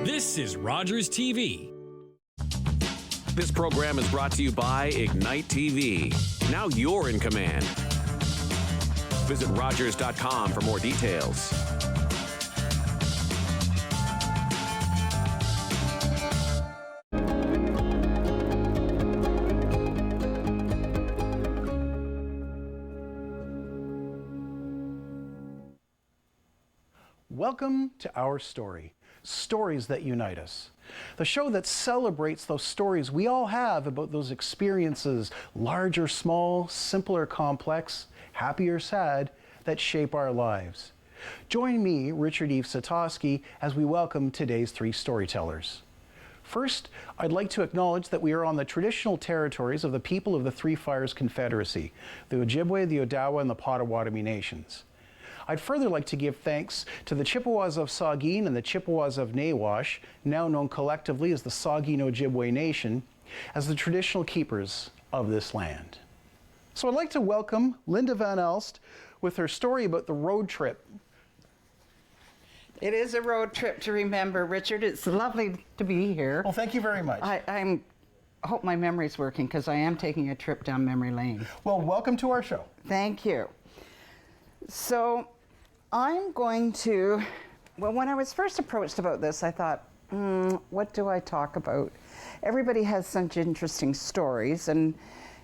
This is Rogers TV. This program is brought to you by Ignite TV. Now you're in command. Visit Rogers.com for more details. Welcome to Our Story, Stories That Unite Us. The show that celebrates those stories we all have about those experiences, large or small, simple or complex, happy or sad, that shape our lives. Join me, Richard-Yves Sitosk, as we welcome today's three storytellers. First, I'd like to acknowledge that we are on the traditional territories of the people of the Three Fires Confederacy, the Ojibwe, the Odawa, and the Potawatomi nations. I'd further like to give thanks to the Chippewas of Saugeen and the Chippewas of Nawash, now known collectively as the Saugeen Ojibwe Nation, as the traditional keepers of this land. So I'd like to welcome Linda van Aalst with her story about the road trip. It is a road trip to remember, Richard. It's lovely to be here. Well, thank you very much. I hope my memory's working because I am taking a trip down memory lane. Well, welcome to our show. Thank you. So I'm going to, well, when I was first approached about this, I thought, what do I talk about? Everybody has such interesting stories. And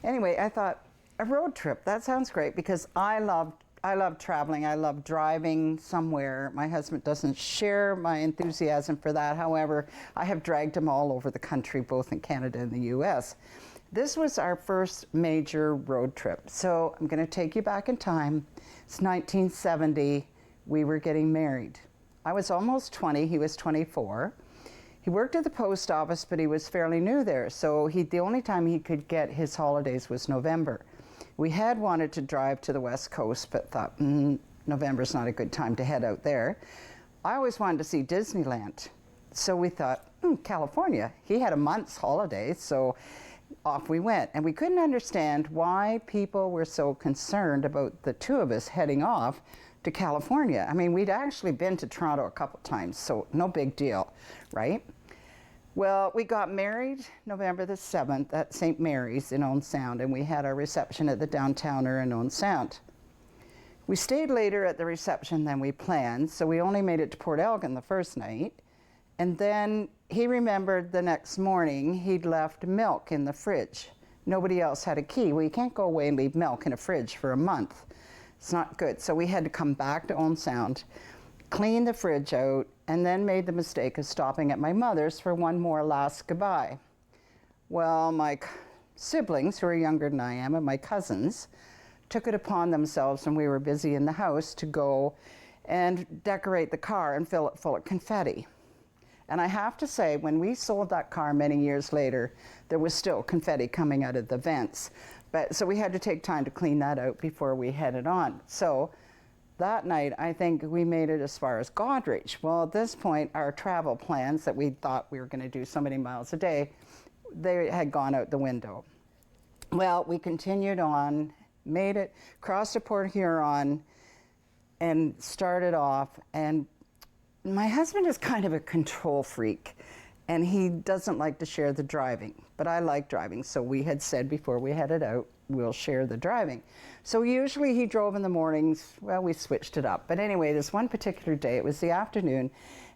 anyway, I thought, a road trip, that sounds great because I love traveling. I love driving somewhere. My husband doesn't share my enthusiasm for that. However, I have dragged him all over the country, both in Canada and the US. This was our first major road trip. So I'm going to take you back in time. It's 1970. We were getting married. I was almost 20. He was 24. He worked at the post office, but he was fairly new there. So the only time he could get his holidays was November. We had wanted to drive to the West Coast, but thought, November's not a good time to head out there. I always wanted to see Disneyland. So we thought, California. He had a month's holiday, so off we went. And we couldn't understand why people were so concerned about the two of us heading off to California. I mean, we'd actually been to Toronto a couple times, so no big deal, right? Well, we got married November the 7th at St. Mary's in Owen Sound, and we had our reception at the Downtowner in Owen Sound. We stayed later at the reception than we planned, so we only made it to Port Elgin the first night. And then he remembered the next morning he'd left milk in the fridge. Nobody else had a key. Well, you can't go away and leave milk in a fridge for a month. It's not good. So we had to come back to Owen Sound, clean the fridge out, and then made the mistake of stopping at my mother's for one more last goodbye. Well, my siblings, who are younger than I am, and my cousins, took it upon themselves when we were busy in the house to go and decorate the car and fill it full of confetti. And I have to say, when we sold that car many years later, there was still confetti coming out of the vents. So we had to take time to clean that out before we headed on. So that night, I think we made it as far as Goderich. Well, at this point, our travel plans that we thought we were going to do so many miles a day, they had gone out the window. Well, we continued on, made it, crossed to Port Huron, and started off. And my husband is kind of a control freak, and he doesn't like to share the driving, but I like driving. So we had said before we headed out, we'll share the driving. So usually he drove in the mornings. Well, we switched it up. But anyway, this one particular day, it was the afternoon,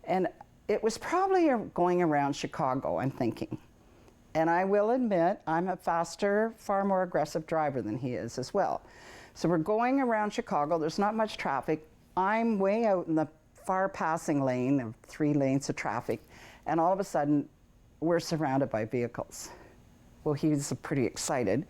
and it was probably going around Chicago, I'm thinking. And I will admit, I'm a faster, far more aggressive driver than he is as well. So we're going around Chicago. There's not much traffic. I'm way out in the far passing lane of 3 lanes of traffic, and all of a sudden, we're surrounded by vehicles. Well, he's pretty excited,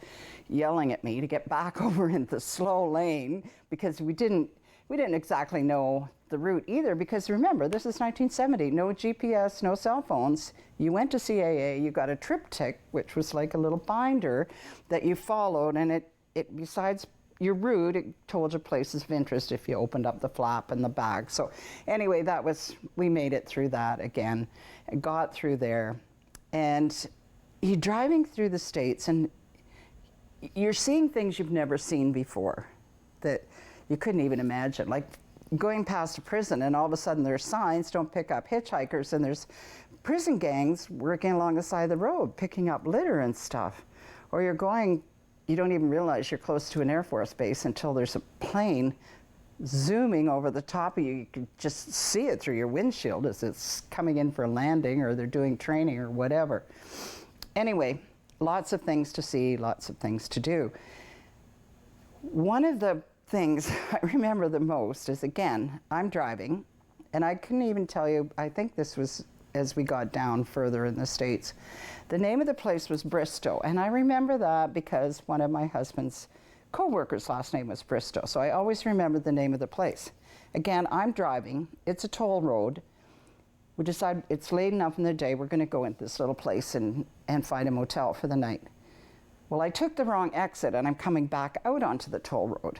yelling at me to get back over in the slow lane because we didn't exactly know the route either, because remember, this is 1970, no GPS, no cell phones. You went to CAA, you got a triptych, which was like a little binder that you followed, and it besides your route, it told you places of interest if you opened up the flap and the bag. So anyway, we made it through that again, and got through there. And you're driving through the States, and you're seeing things you've never seen before that you couldn't even imagine. Like going past a prison, and all of a sudden there's signs, don't pick up hitchhikers, and there's prison gangs working along the side of the road, picking up litter and stuff. Or you're going, you don't even realize you're close to an Air Force base until there's a plane zooming over the top of you. You can just see it through your windshield as it's coming in for landing, or they're doing training or whatever. Anyway, lots of things to see, lots of things to do. One of the things I remember the most is, again, I'm driving, and I couldn't even tell you, I think this was as we got down further in the States. The name of the place was Bristow, and I remember that because one of my husband's co-workers' last name was Bristow, so I always remember the name of the place. Again, I'm driving, it's a toll road. We decide it's late enough in the day, we're gonna go into this little place and find a motel for the night. Well, I took the wrong exit and I'm coming back out onto the toll road.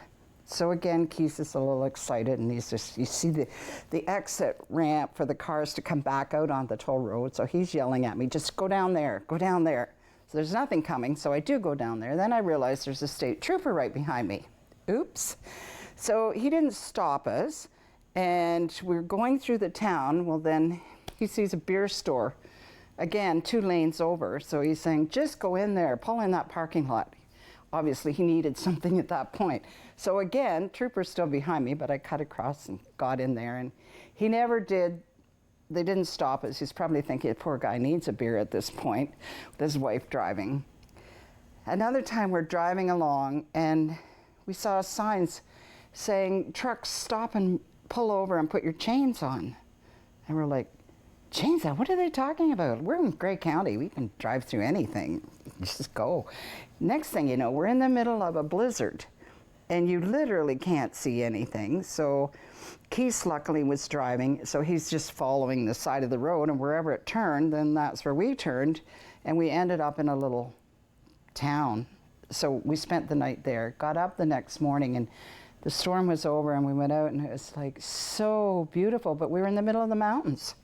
So again, Keith is a little excited, and he's just, you see the exit ramp for the cars to come back out on the toll road, so he's yelling at me, just go down there, go down there. So there's nothing coming, so I do go down there. Then I realize there's a state trooper right behind me. Oops. So he didn't stop us, and we're going through the town. Well, then he sees a beer store, again, 2 lanes over. So he's saying, just go in there, pull in that parking lot. Obviously, he needed something at that point. So again, trooper's still behind me, but I cut across and got in there, and he never did. They didn't stop us. He's probably thinking, poor guy needs a beer at this point, with his wife driving. Another time we're driving along, and we saw signs saying, trucks, stop and pull over and put your chains on. And we're like, chains on? What are they talking about? We're in Grey County. We can drive through anything. Just go. Next thing you know, we're in the middle of a blizzard, and you literally can't see anything. So Keith luckily was driving, so he's just following the side of the road, and wherever it turned, then that's where we turned, and we ended up in a little town. So we spent the night there, got up the next morning, and the storm was over, and we went out, and it was like so beautiful, but we were in the middle of the mountains,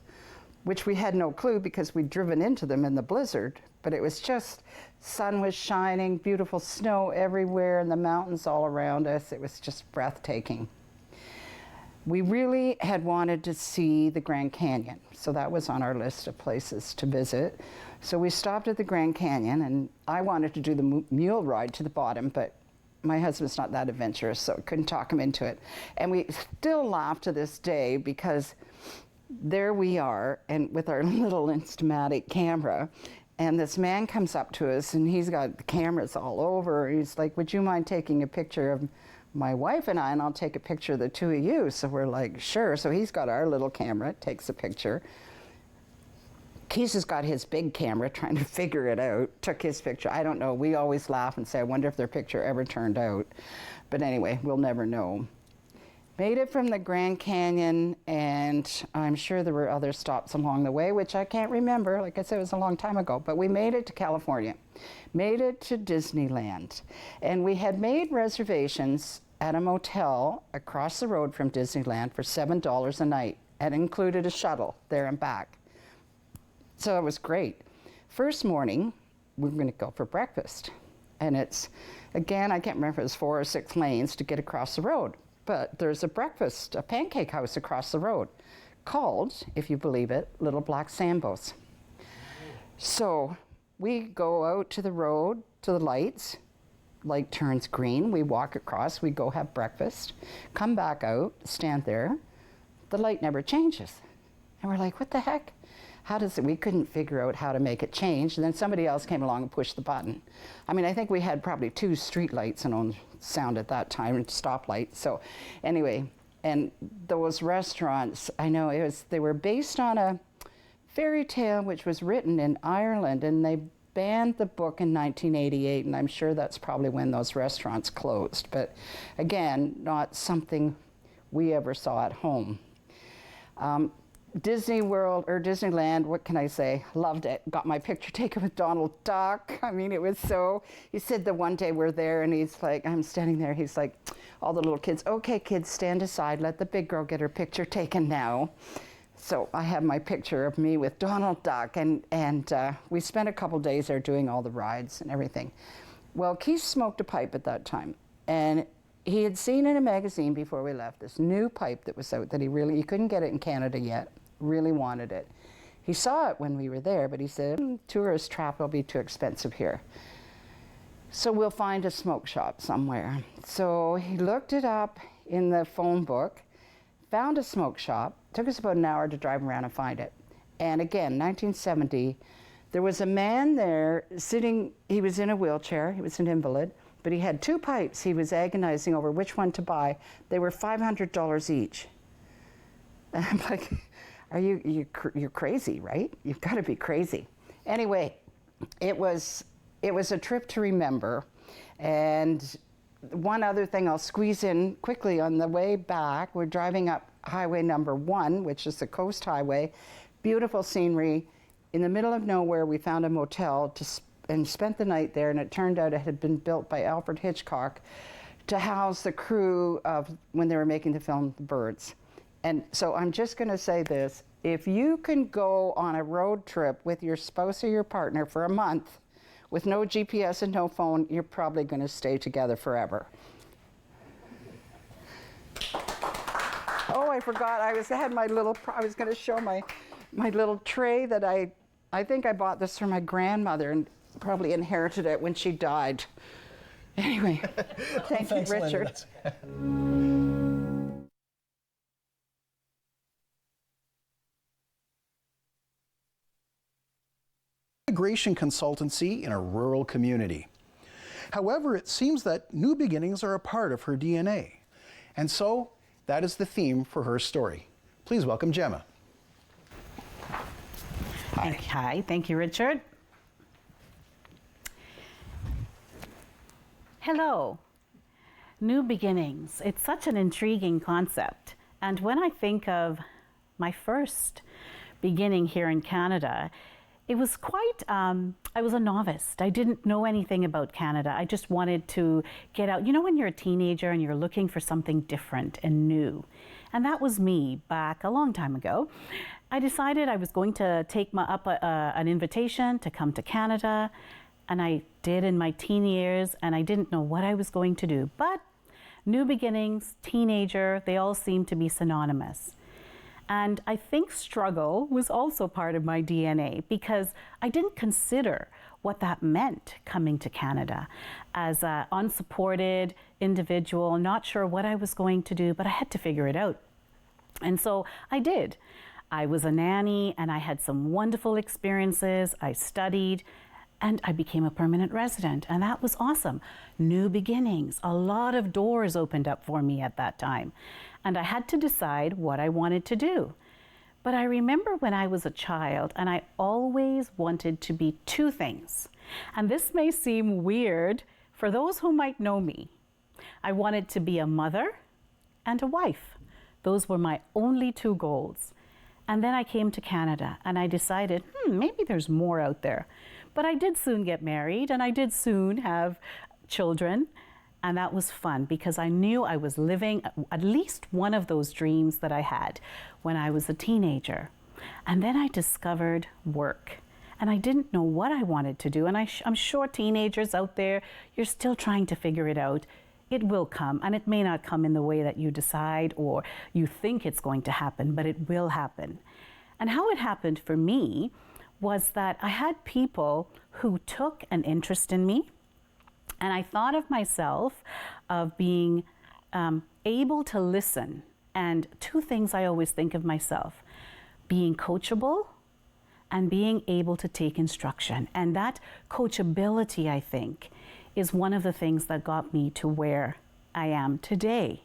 which we had no clue because we'd driven into them in the blizzard, but it was just, sun was shining, beautiful snow everywhere, and the mountains all around us. It was just breathtaking. We really had wanted to see the Grand Canyon, so that was on our list of places to visit. So we stopped at the Grand Canyon, and I wanted to do the mule ride to the bottom, but my husband's not that adventurous, so I couldn't talk him into it. And we still laugh to this day because there we are, and with our little Instamatic camera, and this man comes up to us, and he's got the cameras all over. He's like, would you mind taking a picture of my wife and I, and I'll take a picture of the 2 of you. So we're like, sure. So he's got our little camera, takes a picture. Keith has got his big camera, trying to figure it out, took his picture. I don't know. We always laugh and say, I wonder if their picture ever turned out. But anyway, we'll never know. Made it from the Grand Canyon, and I'm sure there were other stops along the way, which I can't remember. Like I said, it was a long time ago, but we made it to California, made it to Disneyland. And we had made reservations at a motel across the road from Disneyland for $7 a night, and included a shuttle there and back. So it was great. First morning, we were gonna go for breakfast. And it's, again, I can't remember if it was 4 or 6 lanes to get across the road. But there's a breakfast, a pancake house across the road called, if you believe it, Little Black Sambos. So we go out to the road, to the lights, light turns green, we walk across, we go have breakfast, come back out, stand there, the light never changes. And we're like, what the heck? How does it, we couldn't figure out how to make it change, and then somebody else came along and pushed the button. I mean, I think we had probably 2 street lights and on sound at that time, and stoplights. So anyway, and those restaurants, I know they were based on a fairy tale which was written in Ireland, and they banned the book in 1988, and I'm sure that's probably when those restaurants closed. But again, not something we ever saw at home. Disney World, or Disneyland, what can I say? Loved it. Got my picture taken with Donald Duck. I mean, it was so, he said the one day we're there, and he's like, I'm standing there, he's like, all the little kids, okay kids, stand aside, let the big girl get her picture taken now. So I have my picture of me with Donald Duck, and we spent a couple days there doing all the rides and everything. Well, Keith smoked a pipe at that time, and he had seen in a magazine before we left this new pipe that was out that he couldn't get it in Canada yet, really wanted it. He saw it when we were there, but he said, tourist trap will be too expensive here. So we'll find a smoke shop somewhere. So he looked it up in the phone book, found a smoke shop, took us about an hour to drive around and find it. And again, 1970, there was a man there sitting, he was in a wheelchair, he was an invalid, but he had 2 pipes. He was agonizing over which one to buy. They were $500 each. And I'm like, you're crazy, right? You've got to be crazy. Anyway, it was a trip to remember. And one other thing I'll squeeze in quickly, on the way back, we're driving up highway number 1, which is the coast highway, beautiful scenery. In the middle of nowhere, we found a motel and spent the night there, and it turned out it had been built by Alfred Hitchcock to house the crew of when they were making the film The Birds. And so I'm just going to say this: if you can go on a road trip with your spouse or your partner for a month with no GPS and no phone, you're probably going to stay together forever. Oh, I forgot. I was going to show my little tray that I think I bought this from my grandmother and probably inherited it when she died. Anyway, thank you, Richard. Migration consultancy in a rural community. However, it seems that new beginnings are a part of her DNA. And so, that is the theme for her story. Please welcome Gemma. Hi, thank you, Richard. Hello. New beginnings. It's such an intriguing concept. And when I think of my first beginning here in Canada, it was quite, I was a novice. I didn't know anything about Canada. I just wanted to get out. You know when you're a teenager and you're looking for something different and new? And that was me back a long time ago. I decided I was going to take up an invitation to come to Canada, and I did in my teen years, and I didn't know what I was going to do. But new beginnings, teenager, they all seem to be synonymous. And I think struggle was also part of my DNA, because I didn't consider what that meant coming to Canada as an unsupported individual, not sure what I was going to do, but I had to figure it out. And so I did. I was a nanny and I had some wonderful experiences. I studied and I became a permanent resident, and that was awesome. New beginnings, a lot of doors opened up for me at that time. And I had to decide what I wanted to do. But I remember when I was a child, and I always wanted to be 2 things. And this may seem weird for those who might know me. I wanted to be a mother and a wife. Those were my only 2 goals. And then I came to Canada and I decided, maybe there's more out there. But I did soon get married and I did soon have children. And that was fun because I knew I was living at least one of those dreams that I had when I was a teenager. And then I discovered work. And I didn't know what I wanted to do. And I'm sure teenagers out there, you're still trying to figure it out. It will come, and it may not come in the way that you decide or you think it's going to happen, but it will happen. And how it happened for me was that I had people who took an interest in me, and I thought of myself of being able to listen. And 2 things I always think of myself: being coachable and being able to take instruction. And that coachability, I think, is one of the things that got me to where I am today.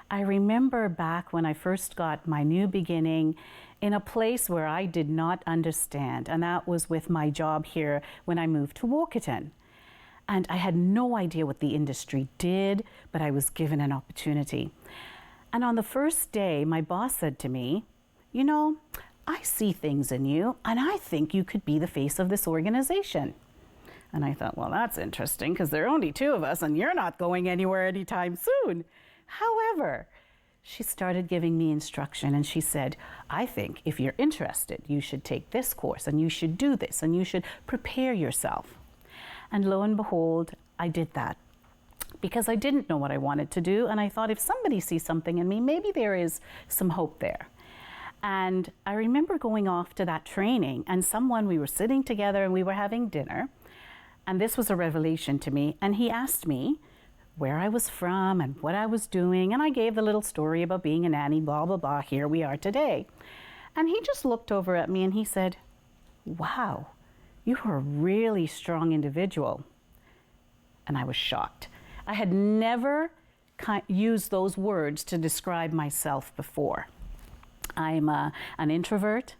I remember back when I first got my new beginning in a place where I did not understand, and that was with my job here when I moved to Woketon. And I had no idea what the industry did, but I was given an opportunity. And on the first day, my boss said to me, "You know, I see things in you, and I think you could be the face of this organization." And I thought, well, that's interesting because there are only 2 of us and you're not going anywhere anytime soon. However, she started giving me instruction and she said, "I think if you're interested, you should take this course and you should do this and you should prepare yourself." And lo and behold, I did that. because I didn't know what I wanted to do. And I thought if somebody sees something in me, maybe there is some hope there. And I remember going off to that training, and we were sitting together and we were having dinner. And this was a revelation to me. And he asked me where I was from and what I was doing. And I gave the little story about being a nanny, blah, blah, blah. Here we are today. And he just looked over at me and he said, wow, you are a really strong individual. And I was shocked. I had never used those words to describe myself before. I'm an introvert.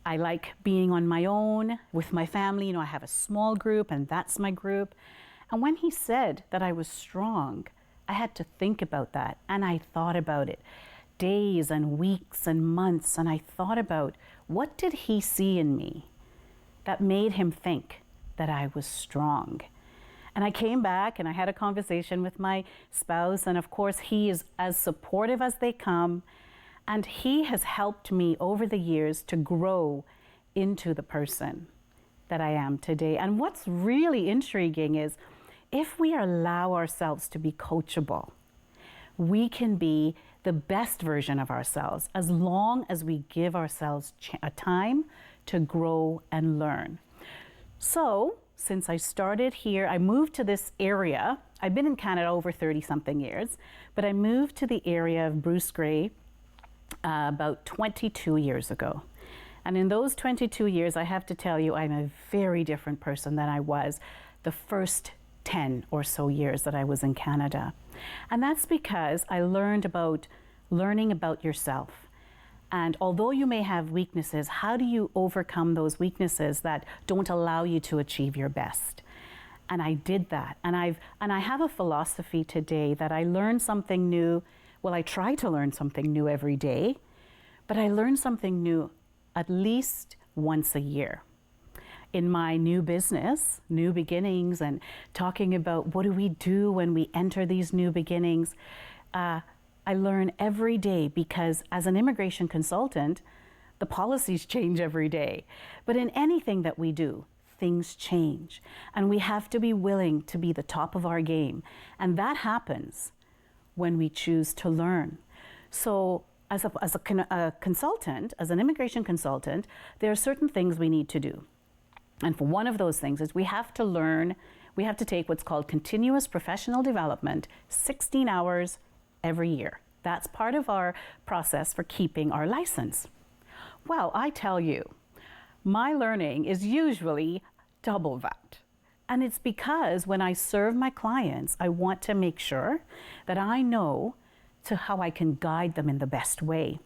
I like being on my own with my family. You know, I have a small group and that's my group. And when he said that I was strong, I had to think about that. And I thought about it days and weeks and months. And I thought about what did he see in me that made him think that I was strong. And I came back and I had a conversation with my spouse. And of course, he is as supportive as they come. And he has helped me over the years to grow into the person that I am today. And what's really intriguing is if we allow ourselves to be coachable, we can be the best version of ourselves as long as we give ourselves a time to grow and learn. So since I started here, I moved to this area. I've been in Canada over 30-something years, but I moved to the area of Bruce Grey about 22 years ago. And in those 22 years, I have to tell you, I'm a very different person than I was the first 10 or so years that I was in Canada. And that's because I learned about learning about yourself. And although you may have weaknesses, how do you overcome those weaknesses that don't allow you to achieve your best? And I did that. And I have a philosophy today that I learn something new. Well, I try to learn something new every day, but I learn something new at least once a year. In my new business, New Beginnings, and talking about what do we do when we enter these new beginnings, I learn every day because as an immigration consultant, the policies change every day. But in anything that we do, things change. And we have to be willing to be the top of our game. And that happens when we choose to learn. So as a consultant, as an immigration consultant, there are certain things we need to do. And for one of those things is we have to learn, we have to take what's called continuous professional development, 16 hours every year. That's part of our process for keeping our license. Well, I tell you, my learning is usually double that. And it's because when I serve my clients, I want to make sure that I know how I can guide them in the best way.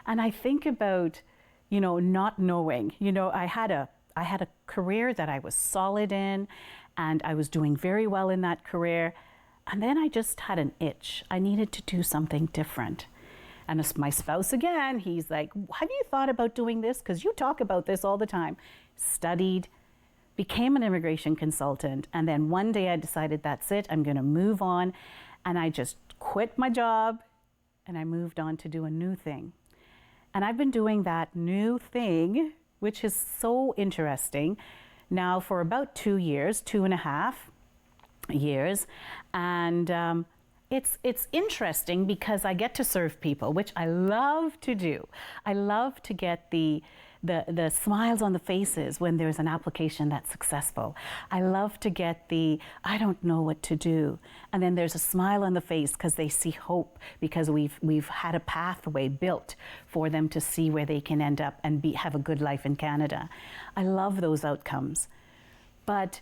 And I think about, not knowing. I had a career that I was solid in, and I was doing very well in that career. And then I just had an itch. I needed to do something different. And as my spouse again, he's like, have you thought about doing this? Because you talk about this all the time. Studied, became an immigration consultant, and then one day I decided that's it, I'm going to move on, and I just quit my job and I moved on to do a new thing. And I've been doing that new thing, which is so interesting, now for about 2 years, 2.5 years, and it's interesting because I get to serve people, which I love to do. I love to get the smiles on the faces when there's an application that's successful. I love to get I don't know what to do. And then there's a smile on the face because they see hope, because we've had a pathway built for them to see where they can end up and have a good life in Canada. I love those outcomes. But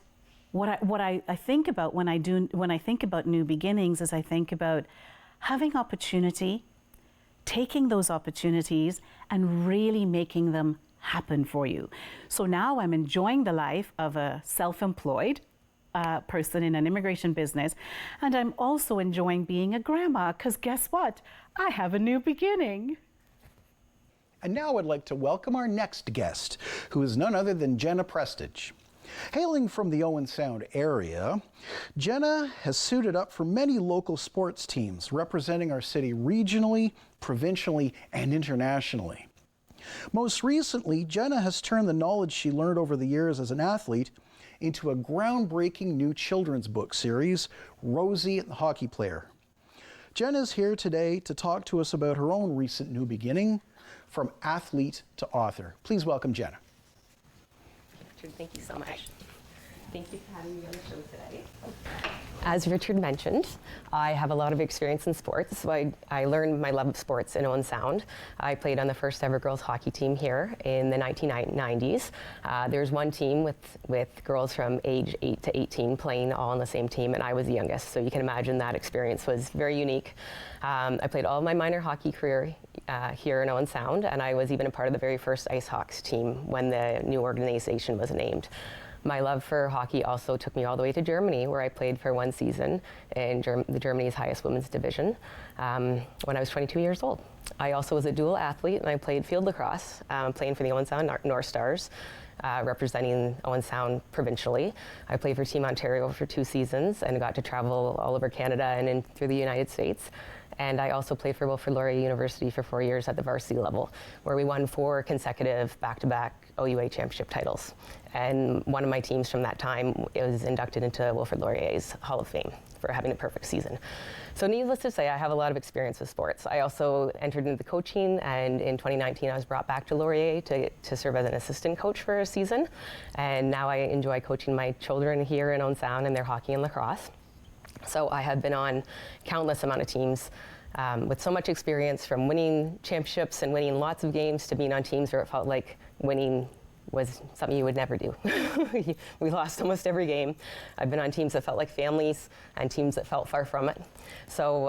what I think about when I think about New Beginnings is I think about having opportunity, taking those opportunities and really making them happen for you. So now I'm enjoying the life of a self-employed person in an immigration business, and I'm also enjoying being a grandma because guess what? I have a new beginning. And now I'd like to welcome our next guest, who is none other than Jenna Prestidge. Hailing from the Owen Sound area, Jenna has suited up for many local sports teams, representing our city regionally, provincially, and internationally. Most recently, Jenna has turned the knowledge she learned over the years as an athlete into a groundbreaking new children's book series, Rosie and the Hockey Player. Jenna is here today to talk to us about her own recent new beginning, from athlete to author. Please welcome Jenna. Richard, thank you so much. Thank you for having me on the show today. As Richard mentioned, I have a lot of experience in sports, so I learned my love of sports in Owen Sound. I played on the first ever girls hockey team here in the 1990s. There's one team with girls from age 8 to 18 playing all on the same team, and I was the youngest, so you can imagine that experience was very unique. I played all of my minor hockey career here in Owen Sound, and I was even a part of the very first Ice Hawks team when the new organization was named. My love for hockey also took me all the way to Germany, where I played for one season in Germany's highest women's division when I was 22 years old. I also was a dual athlete, and I played field lacrosse, playing for the Owen Sound North Stars, representing Owen Sound provincially. I played for Team Ontario for 2 seasons and got to travel all over Canada and in through the United States. And I also played for Wilfrid Laurier University for 4 years at the varsity level, where we won 4 consecutive back-to-back OUA championship titles. And one of my teams from that time was inducted into Wilfrid Laurier's Hall of Fame for having a perfect season. So needless to say, I have a lot of experience with sports. I also entered into the coaching, and in 2019 I was brought back to Laurier to serve as an assistant coach for a season. And now I enjoy coaching my children here in Owen Sound in their hockey and lacrosse. So I have been on countless amount of teams with so much experience, from winning championships and winning lots of games to being on teams where it felt like winning was something you would never do. We lost almost every game. I've been on teams that felt like families and teams that felt far from it. So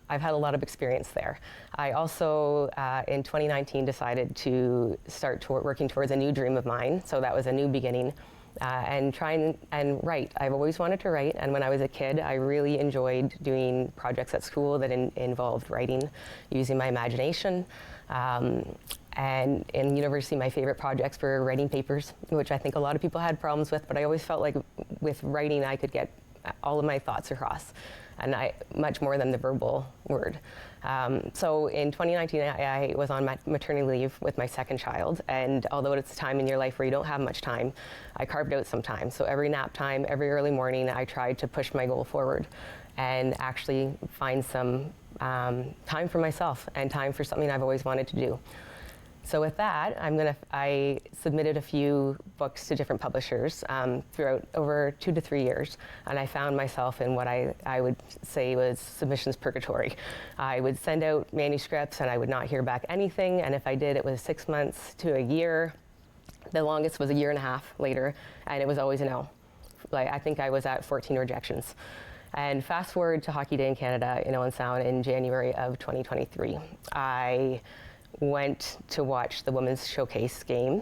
I've had a lot of experience there. I also, in 2019, decided to start working towards a new dream of mine. So that was a new beginning. And try and write. I've always wanted to write, and when I was a kid, I really enjoyed doing projects at school that involved writing, using my imagination. And in university, my favorite projects were writing papers, which I think a lot of people had problems with, but I always felt like with writing, I could get all of my thoughts across, and much more than the verbal word. So in 2019, I was on maternity leave with my second child, and although it's a time in your life where you don't have much time, I carved out some time. So every nap time, every early morning, I tried to push my goal forward and actually find some time for myself and time for something I've always wanted to do. So with that, I submitted a few books to different publishers throughout over 2 to 3 years, and I found myself in what I would say was submissions purgatory. I would send out manuscripts and I would not hear back anything, and if I did, it was 6 months to a year. The longest was 1.5 years later, and it was always a no. I think I was at 14 rejections. And fast forward to Hockey Day in Canada in Owen Sound in January of 2023. I went to watch the women's showcase game.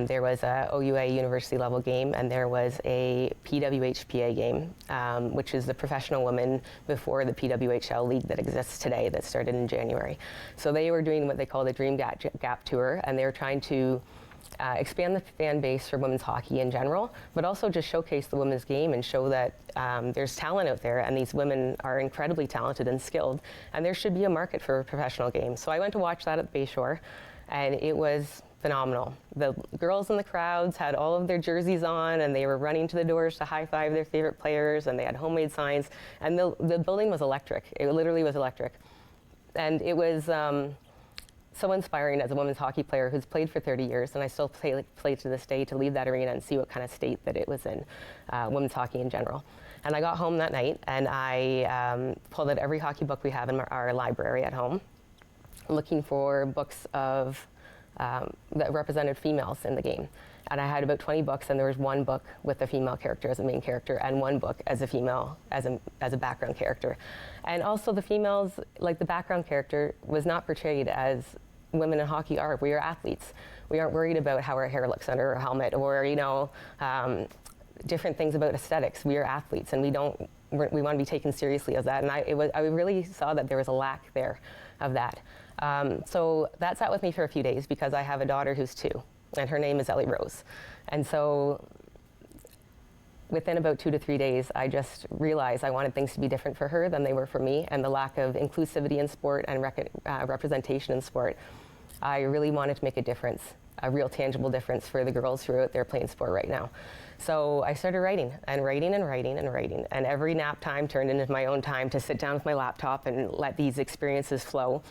There was a OUA university level game, and there was a PWHPA game, which is the professional women before the PWHL league that exists today, that started in January. So they were doing what they call the Dream Gap Tour, and they were trying to expand the fan base for women's hockey in general, but also just showcase the women's game and show that there's talent out there, and these women are incredibly talented and skilled, and there should be a market for a professional game. So I went to watch that at the Bayshore, and it was phenomenal. The girls in the crowds had all of their jerseys on, and they were running to the doors to high-five their favorite players, and they had homemade signs, and the building was electric. It literally was electric. And it was so inspiring as a women's hockey player who's played for 30 years, and I still play to this day, to leave that arena and see what kind of state that it was in, women's hockey in general. And I got home that night, and I pulled out every hockey book we have in our library at home, looking for books of that represented females in the game. And I had about 20 books, and there was one book with a female character as a main character, and one book as a female, as a background character. And also the females, like the background character, was not portrayed as women in hockey are. We are athletes. We aren't worried about how our hair looks under our helmet, or different things about aesthetics. We are athletes, and we want to be taken seriously as that. And I really saw that there was a lack there of that. So that sat with me for a few days, because I have a daughter who's 2, and her name is Ellie Rose. And so within about 2 to 3 days, I just realized I wanted things to be different for her than they were for me, and the lack of inclusivity in sport and representation in sport. I really wanted to make a difference a real tangible difference for the girls who are out there playing sport right now. So I started writing and writing and writing and writing, and every nap time turned into my own time to sit down with my laptop and let these experiences flow.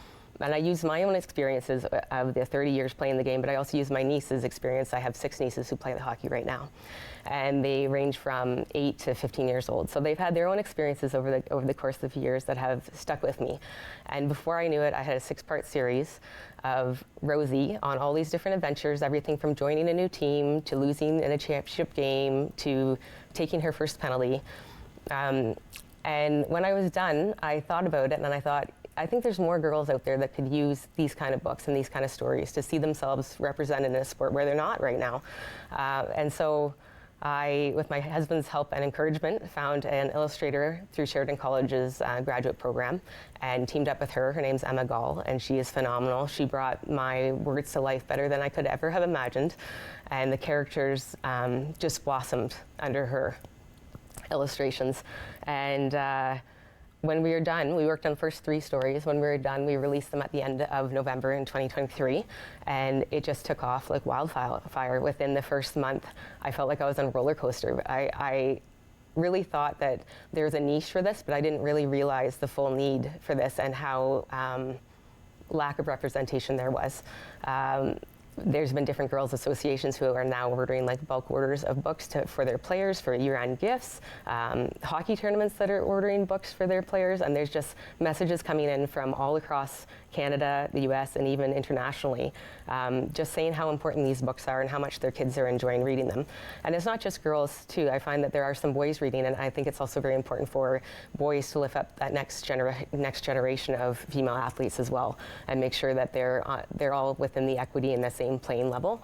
And I use my own experiences of the 30 years playing the game, but I also use my niece's experience. I have 6 nieces who play the hockey right now, and they range from 8 to 15 years old. So they've had their own experiences over the course of years that have stuck with me. And before I knew it, I had a 6-part series of Rosie on all these different adventures, everything from joining a new team to losing in a championship game to taking her first penalty. And when I was done, I thought about it, and I thought, I think there's more girls out there that could use these kind of books and these kind of stories to see themselves represented in a sport where they're not right now. And so I, with my husband's help and encouragement, found an illustrator through Sheridan College's graduate program and teamed up with her. Her name's Emma Gall, and she is phenomenal. She brought my words to life better than I could ever have imagined, and the characters just blossomed under her illustrations. And when we were done, we worked on the first 3 stories. When we were done, we released them at the end of November in 2023, and it just took off like wildfire. Within the first month, I felt like I was on a roller coaster. I really thought that there was a niche for this, but I didn't really realize the full need for this and how lack of representation there was. There's been different girls' associations who are now ordering like bulk orders of books for their players for year-end gifts, hockey tournaments that are ordering books for their players, and there's just messages coming in from all across Canada, the US, and even internationally, just saying how important these books are and how much their kids are enjoying reading them. And it's not just girls too. I find that there are some boys reading, and I think it's also very important for boys to lift up that next generation of female athletes as well, and make sure that they're all within the equity and the same playing level.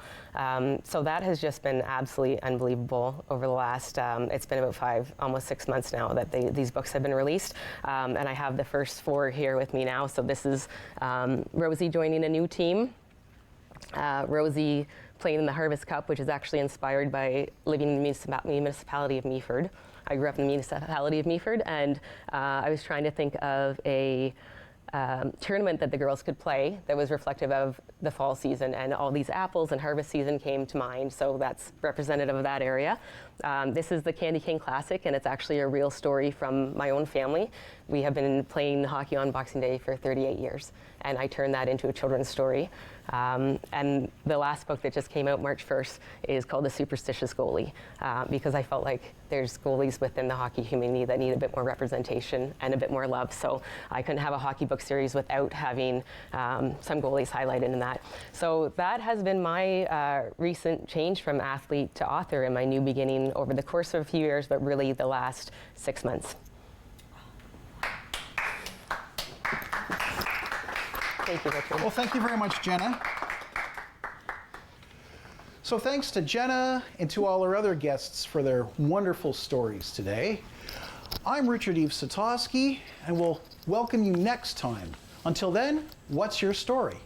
So that has just been absolutely unbelievable over the last, it's been about almost 6 months now that these books have been released. And I have the first 4 here with me now. So this is Rosie joining a new team. Rosie playing in the Harvest Cup, which is actually inspired by living in the municipality of Meaford. I grew up in the municipality of Meaford, and I was trying to think of a tournament that the girls could play that was reflective of the fall season, and all these apples and harvest season came to mind, so that's representative of that area. This is the Candy King Classic, and it's actually a real story from my own family. We have been playing hockey on Boxing Day for 38 years, and I turned that into a children's story. And the last book that just came out March 1st is called The Superstitious Goalie, because I felt like there's goalies within the hockey community that need a bit more representation and a bit more love. So I couldn't have a hockey book series without having some goalies highlighted in that. So that has been my recent change from athlete to author, and my new beginning over the course of a few years, but really the last 6 months. Thank you, Richard. Well, thank you very much, Jenna. So thanks to Jenna and to all our other guests for their wonderful stories today. I'm Richard-Yves Sitosk, and we'll welcome you next time. Until then, what's your story?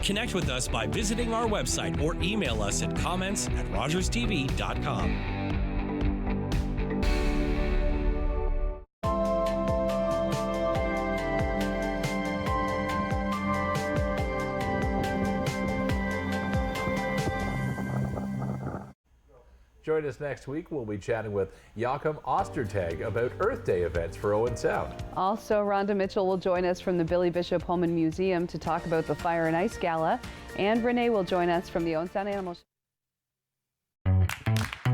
Connect with us by visiting our website or email us at comments@rogerstv.com. Join us next week. We'll be chatting with Joachim Ostertag about Earth Day events for Owen Sound. Also, Rhonda Mitchell will join us from the Billy Bishop Home and Museum to talk about the Fire and Ice Gala. And Renee will join us from the Owen Sound Animal Show.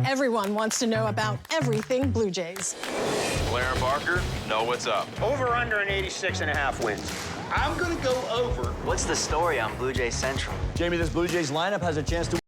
Everyone wants to know about everything Blue Jays. Blair and Barker, know what's up. Over under an 86.5 wins. I'm going to go over. What's the story on Blue Jays Central? Jamie, this Blue Jays lineup has a chance to